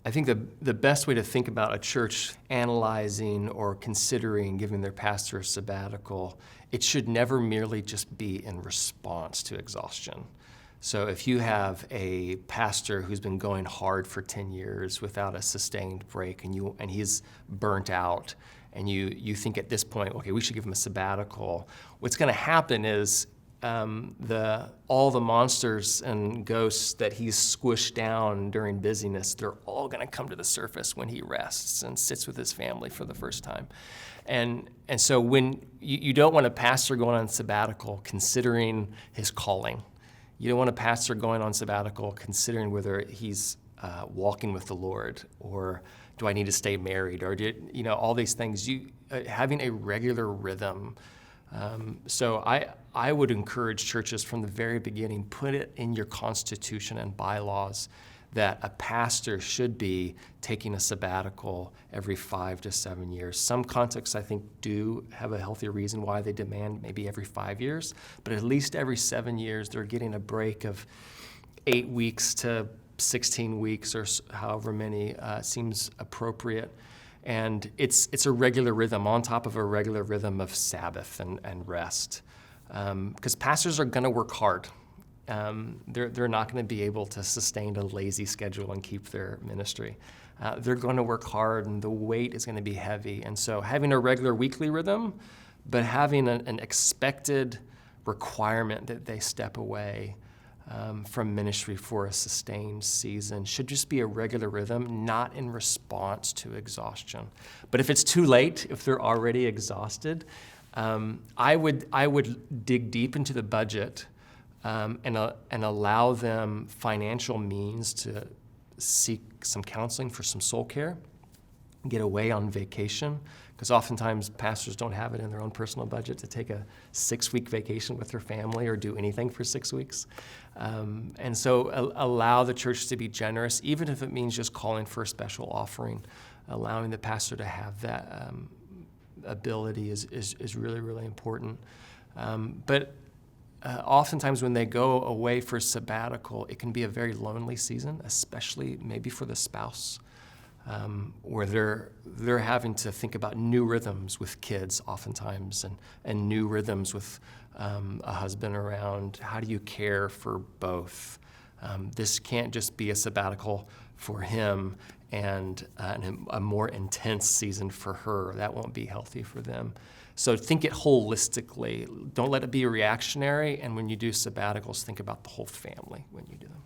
I think the best way to think about a church analyzing or considering giving their pastor a sabbatical, it should never merely just be in response to exhaustion. So if you have a pastor who's been going hard for 10 years without a sustained break and he's burnt out, and you think at this point, okay, we should give him a sabbatical, what's going to happen is all the monsters and ghosts that he's squished down during busyness, they're all going to come to the surface when he rests and sits with his family for the first time. And so when you don't want a pastor going on sabbatical considering his calling. You don't want a pastor going on sabbatical considering whether he's walking with the Lord, or do I need to stay married, or all these things. Having a regular rhythm. So I would encourage churches from the very beginning, put it in your constitution and bylaws that a pastor should be taking a sabbatical every 5 to 7 years. Some contexts, I think, do have a healthy reason why they demand maybe every 5 years, but at least every 7 years, they're getting a break of 8 weeks to 16 weeks, or however many seems appropriate. And it's a regular rhythm on top of a regular rhythm of Sabbath and rest. Because pastors are going to work hard. They're not going to be able to sustain a lazy schedule and keep their ministry. They're going to work hard, and the weight is going to be heavy. And so having a regular weekly rhythm, but having an expected requirement that they step away from ministry for a sustained season should just be a regular rhythm, not in response to exhaustion. But if it's too late, if they're already exhausted, I would dig deep into the budget and allow them financial means to seek some counseling for some soul care, get away on vacation, because oftentimes pastors don't have it in their own personal budget to take a 6-week vacation with their family or do anything for 6 weeks. And so allow the church to be generous, even if it means just calling for a special offering. Allowing the pastor to have that ability is really, really important. But oftentimes when they go away for sabbatical, it can be a very lonely season, especially maybe for the spouse, where they're having to think about new rhythms with kids oftentimes, and new rhythms with a husband around. How do you care for both? This can't just be a sabbatical for him and a more intense season for her. That won't be healthy for them. So think it holistically. Don't let it be reactionary. And when you do sabbaticals, think about the whole family when you do them.